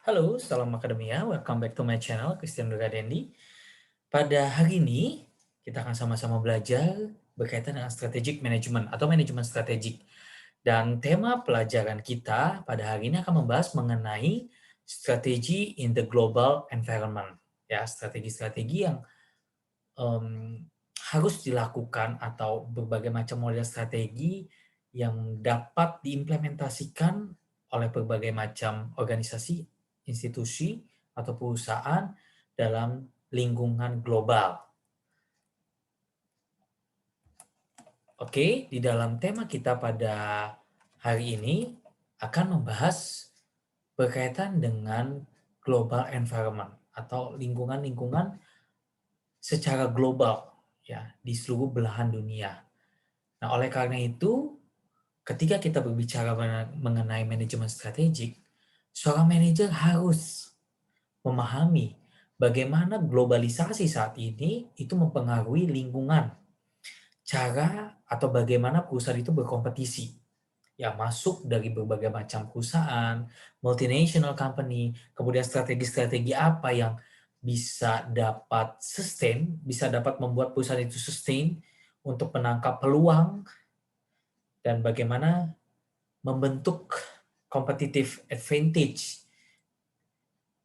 Halo, salam akademia. Welcome back to my channel, Christian Dendi. Pada hari ini, kita akan sama-sama belajar berkaitan dengan strategic management atau manajemen strategik. Dan tema pelajaran kita pada hari ini akan membahas mengenai strategi in the global environment. Ya, strategi-strategi yang em, harus dilakukan atau berbagai macam model strategi yang dapat diimplementasikan oleh berbagai macam organisasi, institusi, atau perusahaan dalam lingkungan global. Oke, di dalam tema kita pada hari ini akan membahas berkaitan dengan global environment atau lingkungan-lingkungan secara global ya di seluruh belahan dunia. Nah, oleh karena itu, ketika kita berbicara mengenai manajemen strategik, seorang manajer harus memahami bagaimana globalisasi saat ini itu mempengaruhi lingkungan, cara atau bagaimana perusahaan itu berkompetisi. Ya, masuk dari berbagai macam perusahaan, multinational company, kemudian strategi-strategi apa yang bisa dapat sustain, bisa dapat membuat perusahaan itu sustain untuk menangkap peluang dan bagaimana membentuk competitive advantage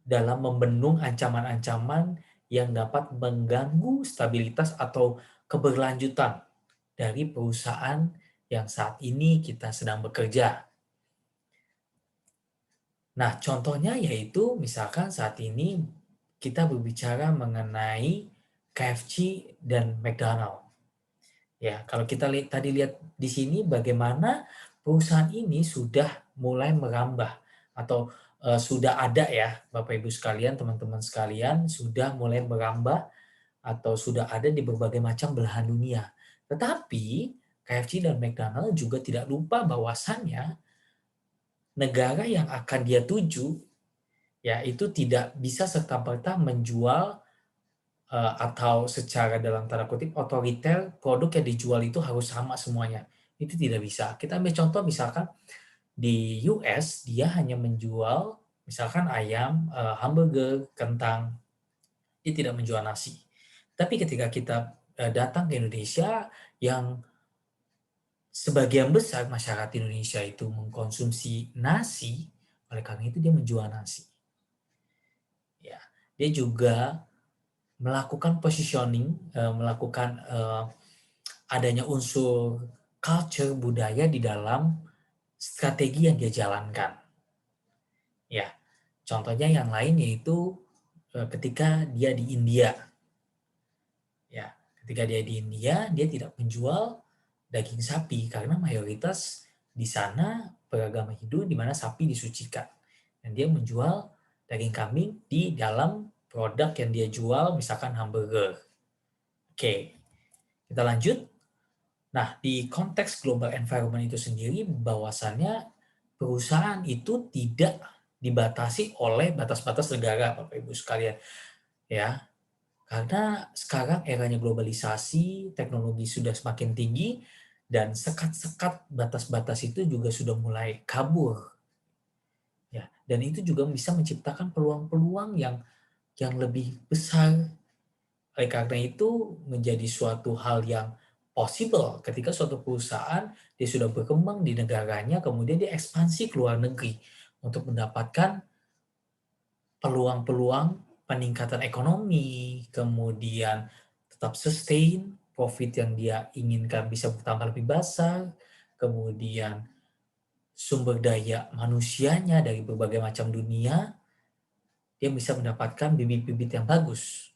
dalam membendung ancaman-ancaman yang dapat mengganggu stabilitas atau keberlanjutan dari perusahaan yang saat ini kita sedang bekerja. Nah, contohnya yaitu misalkan saat ini kita berbicara mengenai KFC dan McDonald. Ya, kalau kita tadi lihat di sini bagaimana perusahaan ini sudah mulai merambah atau sudah ada ya, Bapak Ibu sekalian, teman-teman sekalian, sudah mulai merambah atau sudah ada di berbagai macam belahan dunia. Tetapi KFC dan McDonald juga tidak lupa bahwasannya negara yang akan dia tuju ya itu tidak bisa serta-merta menjual atau secara dalam tanda kutip otoriter produk yang dijual itu harus sama semuanya. Itu tidak bisa. Kita ambil contoh misalkan di US dia hanya menjual misalkan ayam, hamburger, kentang, dia tidak menjual nasi. Tapi ketika kita datang ke Indonesia yang sebagian besar masyarakat Indonesia itu mengkonsumsi nasi, oleh karena itu dia menjual nasi. Ya, dia juga melakukan positioning, melakukan adanya unsur culture budaya di dalam strategi yang dia jalankan. Ya, contohnya yang lain yaitu ketika dia di India. Ya, ketika dia di India, dia tidak menjual daging sapi karena mayoritas di sana beragama Hindu di mana sapi disucikan. Dan dia menjual daging kambing di dalam produk yang dia jual, misalkan hamburger. Oke, kita lanjut. Nah, di konteks global environment itu sendiri, bahwasannya perusahaan itu tidak dibatasi oleh batas-batas negara, Bapak Ibu sekalian. Ya, karena sekarang eranya globalisasi, teknologi sudah semakin tinggi, dan sekat-sekat batas-batas itu juga sudah mulai kabur. Ya, dan itu juga bisa menciptakan peluang-peluang yang lebih besar. Oleh karena itu, menjadi suatu hal yang possible ketika suatu perusahaan dia sudah berkembang di negaranya, kemudian dia ekspansi ke luar negeri untuk mendapatkan peluang-peluang peningkatan ekonomi, kemudian tetap sustain, profit yang dia inginkan bisa bertambah lebih besar, kemudian sumber daya manusianya dari berbagai macam dunia, dia bisa mendapatkan bibit-bibit yang bagus.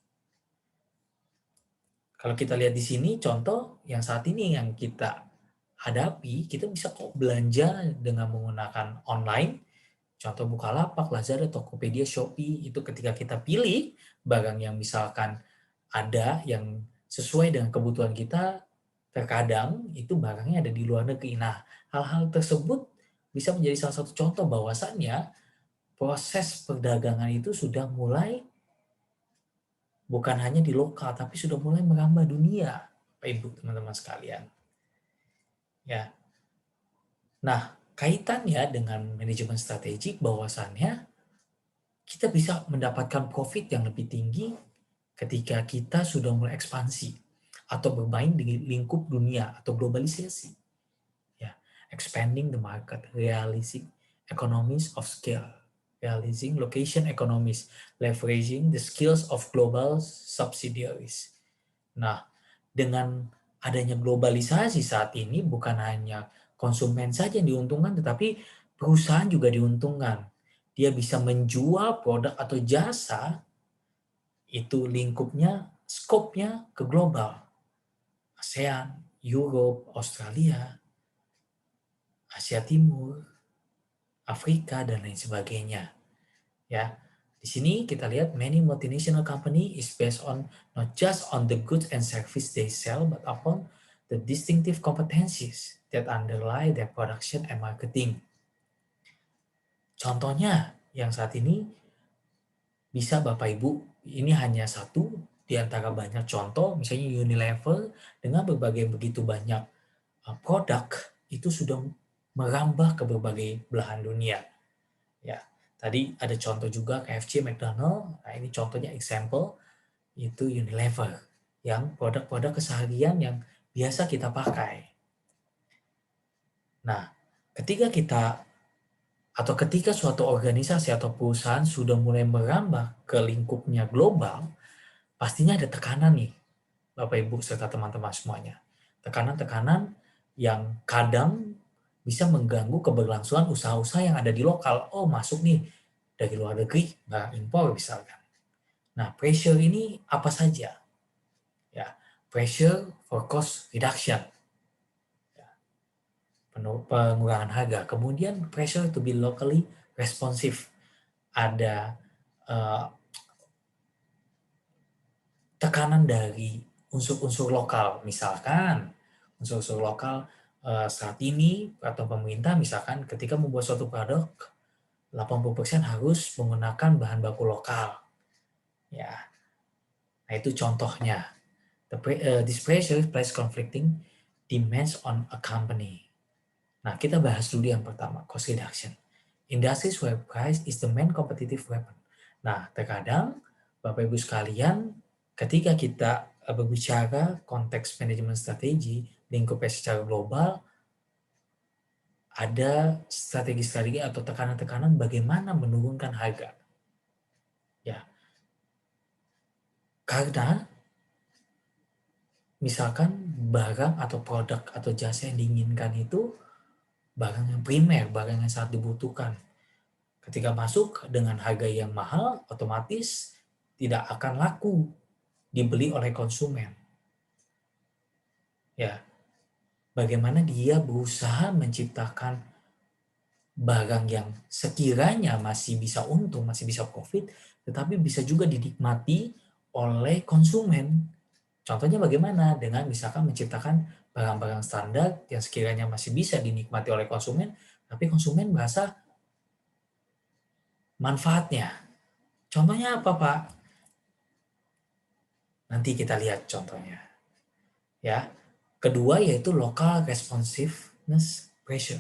Kalau kita lihat di sini contoh yang saat ini yang kita hadapi, kita bisa kok belanja dengan menggunakan online. Contoh Bukalapak, Lazada, Tokopedia, Shopee, itu ketika kita pilih barang yang misalkan ada yang sesuai dengan kebutuhan kita, terkadang itu barangnya ada di luar negeri. Nah, hal-hal tersebut bisa menjadi salah satu contoh bahwasannya proses perdagangan itu sudah mulai bukan hanya di lokal, tapi sudah mulai merambah dunia, Bapak Ibu, teman-teman sekalian. Ya. Nah, kaitannya dengan manajemen strategik bahwasannya kita bisa mendapatkan profit yang lebih tinggi ketika kita sudah mulai ekspansi atau bermain di lingkup dunia atau globalisasi. Ya, expanding the market, realizing economies of scale, realizing location economies, leveraging the skills of global subsidiaries. Nah, dengan adanya globalisasi saat ini bukan hanya konsumen saja yang diuntungkan, tetapi perusahaan juga diuntungkan. Dia bisa menjual produk atau jasa itu lingkupnya, skopnya ke global. ASEAN, Europe, Australia, Asia Timur, Afrika, dan lain sebagainya. Ya, di sini kita lihat many multinational company is based on not just on the goods and service they sell, but upon the distinctive competencies that underlie their production and marketing. Contohnya yang saat ini bisa Bapak Ibu, ini hanya satu di antara banyak contoh, misalnya Unilever dengan berbagai begitu banyak produk itu sudah merambah ke berbagai belahan dunia. Ya, tadi ada contoh juga KFC, McDonald. Nah, ini contohnya example itu Unilever yang produk-produk keseharian yang biasa kita pakai. Nah, ketika suatu organisasi atau perusahaan sudah mulai merambah ke lingkupnya global, pastinya ada tekanan nih, Bapak Ibu serta teman-teman semuanya. Tekanan-tekanan yang kadang bisa mengganggu keberlangsungan usaha-usaha yang ada di lokal. Oh, masuk nih dari luar negeri, barang impor misalkan. Nah, pressure ini apa saja? Ya, pressure for cost reduction, ya, pengurangan harga. Kemudian pressure to be locally responsive. Ada tekanan dari unsur-unsur lokal. Misalkan unsur-unsur lokal saat ini atau pemerintah misalkan ketika membuat suatu produk 80% harus menggunakan bahan baku lokal. Ya. Nah, itu contohnya. This pressure place conflicting demands on a company. Nah, kita bahas dulu yang pertama, cost reduction. Industries where price is the main competitive weapon. Nah, terkadang Bapak Ibu sekalian, ketika kita berbicara konteks manajemen strategi, lingkupnya secara global, ada strategi-strategi atau tekanan-tekanan bagaimana menurunkan harga. Ya, karena misalkan barang atau produk atau jasa yang diinginkan itu barang yang primer, barang yang sangat dibutuhkan. Ketika masuk dengan harga yang mahal, otomatis tidak akan laku dibeli oleh konsumen. Ya, bagaimana dia berusaha menciptakan barang yang sekiranya masih bisa untung, masih bisa profit, tetapi bisa juga dinikmati oleh konsumen. Contohnya bagaimana? Dengan misalkan menciptakan barang-barang standar yang sekiranya masih bisa dinikmati oleh konsumen, tapi konsumen merasa manfaatnya. Contohnya apa, Pak? Nanti kita lihat contohnya. Ya. Kedua yaitu local responsiveness pressure.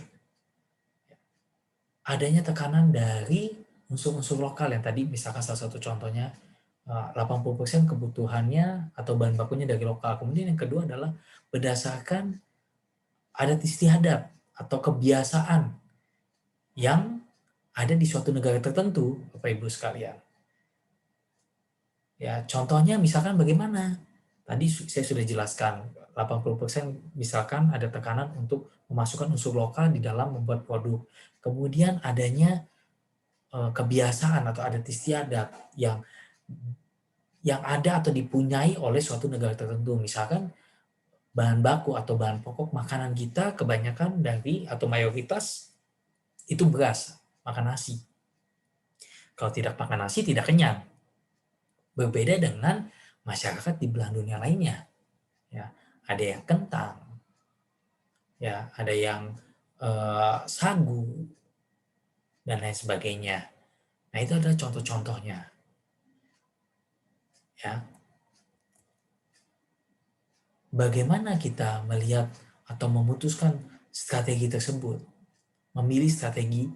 Adanya tekanan dari unsur-unsur lokal yang tadi misalkan salah satu contohnya 80% kebutuhannya atau bahan bakunya dari lokal. Kemudian yang kedua adalah berdasarkan adat istiadat atau kebiasaan yang ada di suatu negara tertentu, Bapak Ibu sekalian. Ya, contohnya misalkan bagaimana? Tadi saya sudah jelaskan, 80% misalkan ada tekanan untuk memasukkan unsur lokal di dalam membuat produk. Kemudian adanya kebiasaan atau adat istiadat yang ada atau dipunyai oleh suatu negara tertentu. Misalkan bahan baku atau bahan pokok makanan kita kebanyakan dari atau mayoritas itu beras, makan nasi. Kalau tidak makan nasi tidak kenyang. Berbeda dengan masyarakat di belahan dunia lainnya. Ya, ada yang kentang, ya, ada yang sagu dan lain sebagainya. Nah, itu adalah contoh-contohnya. Ya. Bagaimana kita melihat atau memutuskan strategi tersebut? Memilih strategi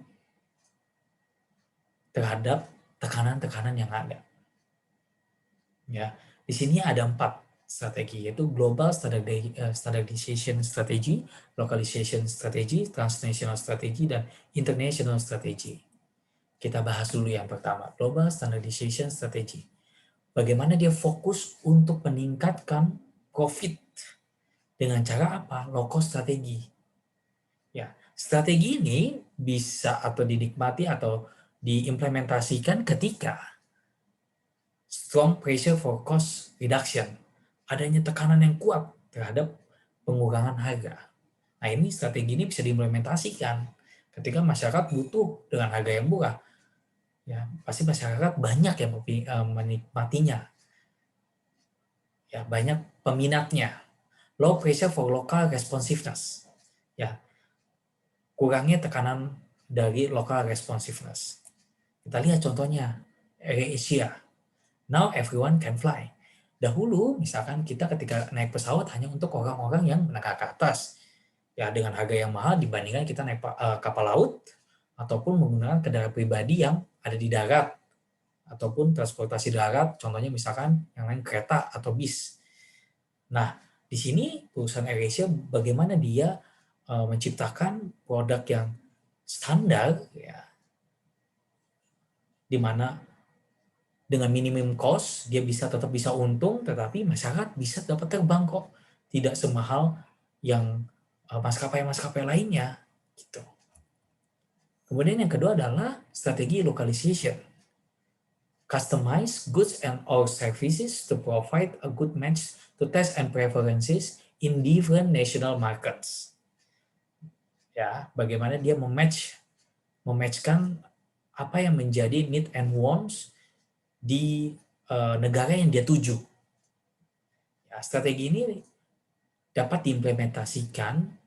terhadap tekanan-tekanan yang ada. Ya, di sini ada 4 strategi, yaitu global standardization strategy, localization strategy, transnational strategy, dan international strategy. Kita bahas dulu yang pertama, global standardization strategy. Bagaimana dia fokus untuk meningkatkan profit dengan cara apa? Low cost strategi. Ya, strategi ini bisa atau dinikmati atau diimplementasikan ketika strong pressure for cost reduction, adanya tekanan yang kuat terhadap pengurangan harga. Nah, ini strategi ini bisa diimplementasikan ketika masyarakat butuh dengan harga yang murah. Ya, pasti masyarakat banyak yang menikmatinya. Ya, banyak peminatnya. Low pressure for local responsiveness. Ya, kurangnya tekanan dari local responsiveness. Kita lihat contohnya, AirAsia. Now everyone can fly. Dahulu, misalkan kita ketika naik pesawat hanya untuk orang-orang yang menengah ke atas. Ya, dengan harga yang mahal dibandingkan kita naik kapal laut ataupun menggunakan kendaraan pribadi yang ada di darat ataupun transportasi darat, contohnya misalkan yang lain kereta atau bis. Nah, di sini perusahaan AirAsia bagaimana dia menciptakan produk yang standar, ya, di mana dengan minimum cost dia tetap bisa untung, tetapi masyarakat bisa dapat terbang kok, tidak semahal yang maskapai-maskapai lainnya gitu. Kemudian yang kedua adalah strategi localization. Customize goods and or services to provide a good match to taste and preferences in different national markets. Ya, bagaimana dia mematchkan apa yang menjadi need and wants di negara yang dia tuju. Ya, strategi ini dapat diimplementasikan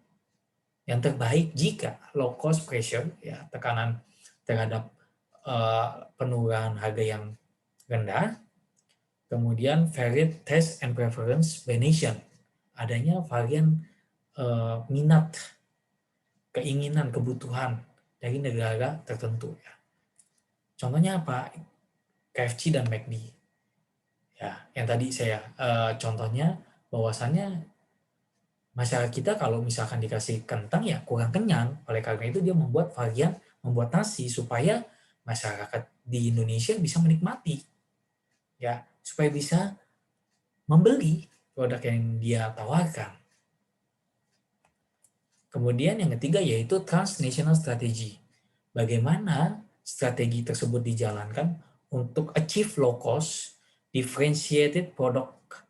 yang terbaik jika low cost pressure, ya, tekanan terhadap penurunan harga yang rendah, kemudian varied taste and preference by nation, adanya varian minat, keinginan, kebutuhan dari negara tertentu. Ya. Contohnya apa? KFC dan McD. Ya, yang tadi saya contohnya bahwasannya masyarakat kita kalau misalkan dikasih kentang ya kurang kenyang. Oleh karena itu dia membuat nasi supaya masyarakat di Indonesia bisa menikmati. Ya, supaya bisa membeli produk yang dia tawarkan. Kemudian yang ketiga yaitu transnational strategy. Bagaimana strategi tersebut dijalankan untuk achieve low cost, differentiated product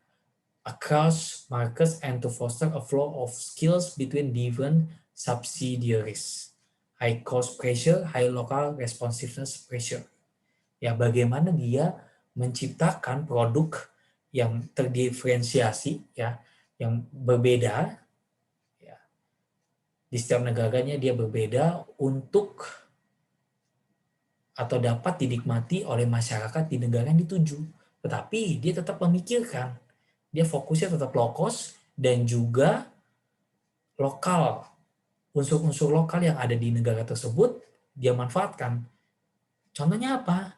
across markets and to foster a flow of skills between different subsidiaries. High cost pressure, high local responsiveness pressure. Ya, bagaimana dia menciptakan produk yang terdiferensiasi, ya, yang berbeda, ya. Di setiap negaranya dia berbeda untuk atau dapat dinikmati oleh masyarakat di negara yang dituju. Tetapi dia tetap memikirkan, dia fokusnya tetap low cost dan juga lokal. Unsur-unsur lokal yang ada di negara tersebut dia manfaatkan. Contohnya apa?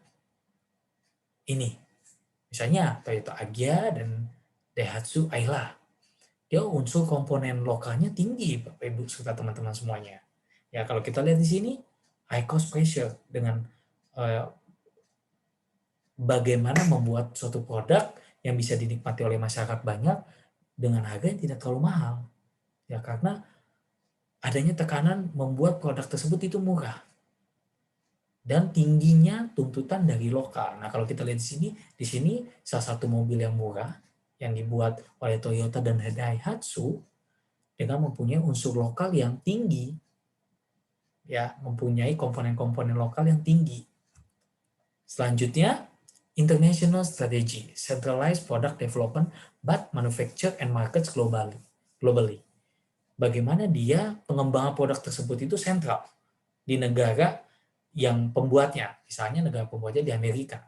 Ini. Misalnya Toyota Agya dan Daihatsu Ayla. Dia unsur komponen lokalnya tinggi, Bapak Ibu serta teman-teman semuanya. Ya, kalau kita lihat di sini high cost pressure dengan bagaimana membuat suatu produk yang bisa dinikmati oleh masyarakat banyak dengan harga yang tidak terlalu mahal. Ya, karena adanya tekanan membuat produk tersebut itu murah. Dan tingginya tuntutan dari lokal. Nah, kalau kita lihat di sini salah satu mobil yang murah yang dibuat oleh Toyota dan Daihatsu dengan mempunyai unsur lokal yang tinggi. Ya, mempunyai komponen-komponen lokal yang tinggi. Selanjutnya, international strategy, centralized product development but manufacture and markets globally. Bagaimana dia pengembangan produk tersebut itu sentral di negara yang pembuatnya, misalnya negara pembuatnya di Amerika.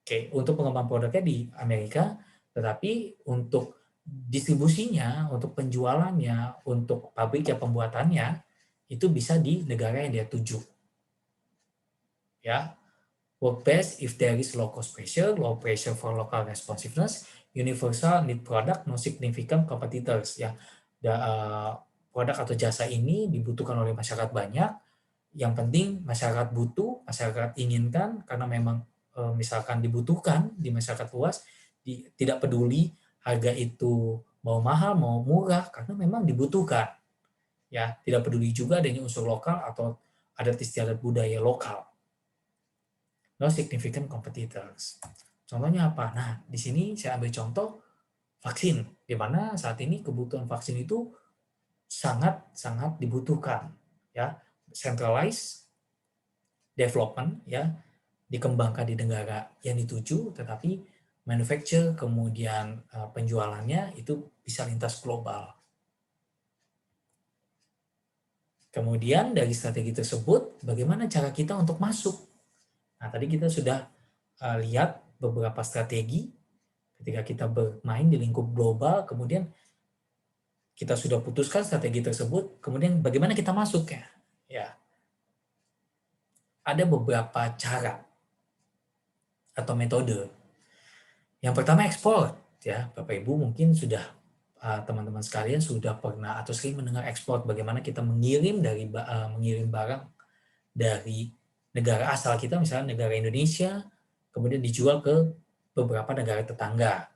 Oke, untuk pengembangan produknya di Amerika, tetapi untuk distribusinya, untuk penjualannya, untuk pabrik yang pembuatannya itu bisa di negara yang dia tuju. Ya. work best if there is low cost pressure, low pressure for local responsiveness, universal need product, no significant competitors. Ya, produk atau jasa ini dibutuhkan oleh masyarakat banyak. Yang penting masyarakat butuh, masyarakat inginkan, karena memang misalkan dibutuhkan di masyarakat luas, tidak peduli harga itu mau mahal mau murah, karena memang dibutuhkan. Ya, tidak peduli juga adanya unsur lokal atau adat istiadat budaya lokal. No significant competitors. Contohnya apa? Nah, di sini saya ambil contoh vaksin, di mana saat ini kebutuhan vaksin itu sangat-sangat dibutuhkan. Ya, centralized development, ya, dikembangkan di negara yang dituju, tetapi manufacture kemudian penjualannya itu bisa lintas global. Kemudian dari strategi tersebut, bagaimana cara kita untuk masuk? Nah, tadi kita sudah lihat beberapa strategi ketika kita bermain di lingkup global, kemudian kita sudah putuskan strategi tersebut, kemudian bagaimana kita masuk ya? Ya, ada beberapa cara atau metode. Yang pertama ekspor, ya Bapak Ibu mungkin sudah teman-teman sekalian sudah pernah atau sering mendengar ekspor, bagaimana kita mengirim barang dari negara asal kita, misalnya negara Indonesia, kemudian dijual ke beberapa negara tetangga.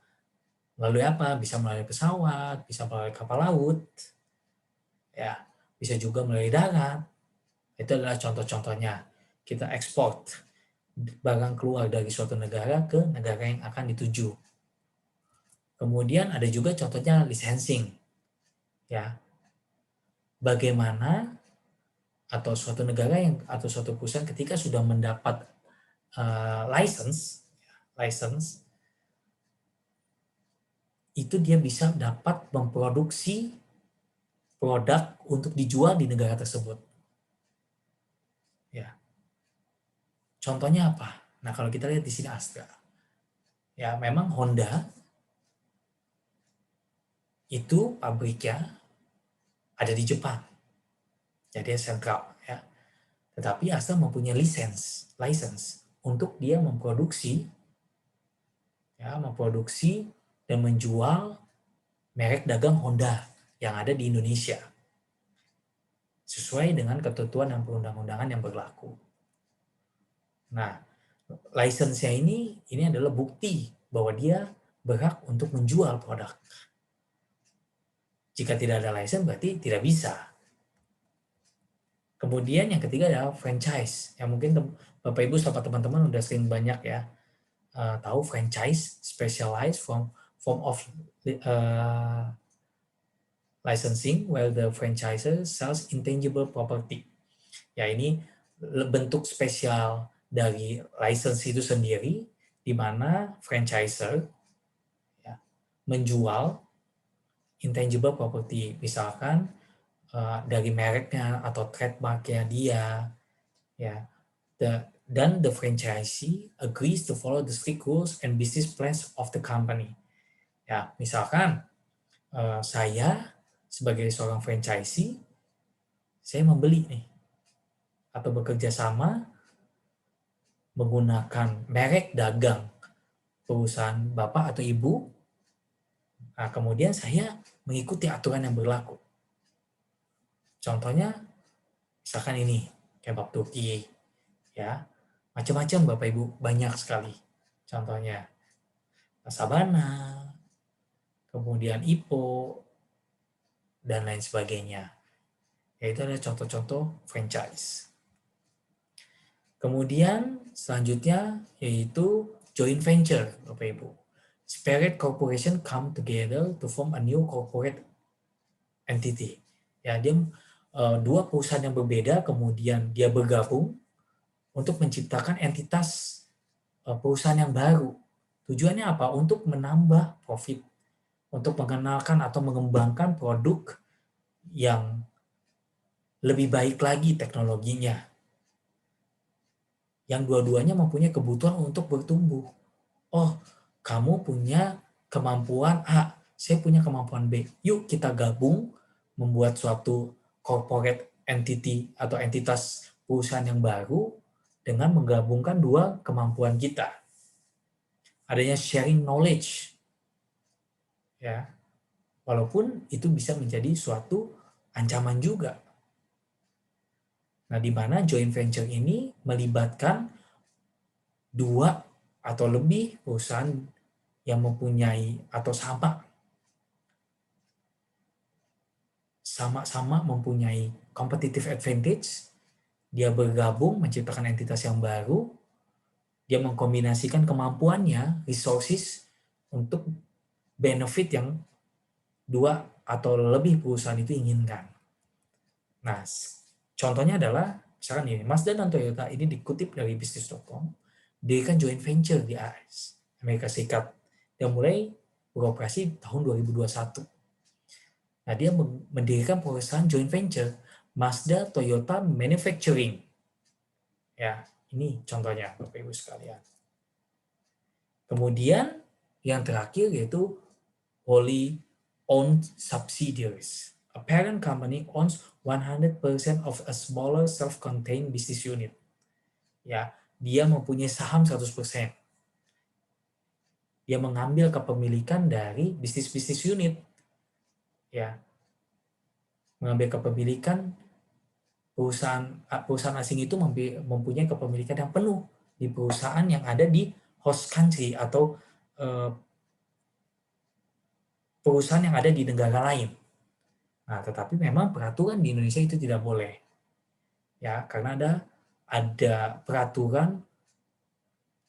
Melalui apa? Bisa melalui pesawat, bisa melalui kapal laut, ya, bisa juga melalui darat. Itu adalah contoh-contohnya. Kita ekspor barang keluar dari suatu negara ke negara yang akan dituju. Kemudian ada juga contohnya licensing. Ya. Bagaimana atau suatu negara atau suatu perusahaan ketika sudah mendapat license itu dia bisa dapat memproduksi produk untuk dijual di negara tersebut. Ya. Contohnya apa? Nah, kalau kita lihat di sini Astra. Ya, memang Honda itu pabriknya ada di Jepang. Jadi sentral ya. Tetapi Astra mempunyai license untuk dia memproduksi dan menjual merek dagang Honda yang ada di Indonesia sesuai dengan ketentuan dan perundang-undangan yang berlaku. Nah, license-nya ini adalah bukti bahwa dia berhak untuk menjual produk. Jika tidak ada license berarti tidak bisa. Kemudian yang ketiga adalah franchise. Yang mungkin Bapak Ibu sama teman-teman udah sering banyak ya tahu franchise, specialized form of licensing where the franchisor sells intangible property. Ya, ini bentuk spesial dari license itu sendiri di mana franchisor ya, menjual intangible property, misalkan dari mereknya atau trademarknya dia, ya. Dan the franchisee agrees to follow the strict rules and business plans of the company. Ya, misalkan saya sebagai seorang franchisee, saya membeli nih atau bekerja sama menggunakan merek dagang perusahaan Bapak atau Ibu. Nah, kemudian saya mengikuti aturan yang berlaku. Contohnya, misalkan ini, kebab Turki, ya, macam-macam Bapak Ibu, banyak sekali. Contohnya, Sabana, kemudian Ipo, dan lain sebagainya. Yaitu ada contoh-contoh franchise. Kemudian selanjutnya yaitu joint venture, Bapak Ibu. Separate corporation come together to form a new corporate entity. Ya, dia dua perusahaan yang berbeda kemudian dia bergabung untuk menciptakan entitas perusahaan yang baru. Tujuannya apa? Untuk menambah profit, untuk mengenalkan atau mengembangkan produk yang lebih baik lagi teknologinya. Yang dua-duanya mempunyai kebutuhan untuk bertumbuh. Oh, kamu punya kemampuan A, saya punya kemampuan B. Yuk kita gabung membuat suatu corporate entity atau entitas perusahaan yang baru dengan menggabungkan dua kemampuan kita. Adanya sharing knowledge, ya, walaupun itu bisa menjadi suatu ancaman juga. Nah, di mana joint venture ini melibatkan dua atau lebih perusahaan yang mempunyai atau sama-sama mempunyai competitive advantage, dia bergabung menciptakan entitas yang baru, dia mengkombinasikan kemampuannya, resources, untuk benefit yang dua atau lebih perusahaan itu inginkan. Nah, contohnya adalah, misalkan ini, Mazda dan Toyota ini dikutip dari bisnis.com, dirikan joint venture di AS, Amerika Serikat, yang mulai beroperasi tahun 2021. Nah, dia mendirikan perusahaan joint venture, Mazda Toyota Manufacturing. Ya, ini contohnya, Bapak Ibu sekalian. Kemudian, yang terakhir yaitu wholly owned subsidiaries. A parent company owns 100% of a smaller self-contained business unit. Ya, dia mempunyai saham 100%. Dia mengambil kepemilikan dari bisnis unit. Ya. Mengambil kepemilikan perusahaan asing itu mempunyai kepemilikan yang penuh di perusahaan yang ada di host country atau perusahaan yang ada di negara lain. Nah, tetapi memang peraturan di Indonesia itu tidak boleh. Ya, karena ada peraturan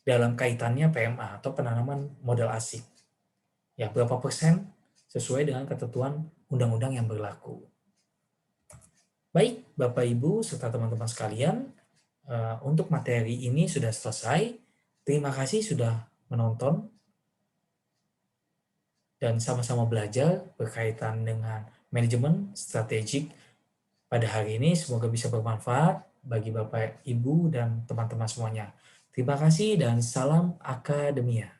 dalam kaitannya PMA atau penanaman modal asing. Ya, berapa persen sesuai dengan ketentuan undang-undang yang berlaku. Baik, Bapak Ibu serta teman-teman sekalian, untuk materi ini sudah selesai. Terima kasih sudah menonton dan sama-sama belajar berkaitan dengan manajemen strategik pada hari ini. Semoga bisa bermanfaat bagi Bapak, Ibu, dan teman-teman semuanya. Terima kasih dan salam akademia.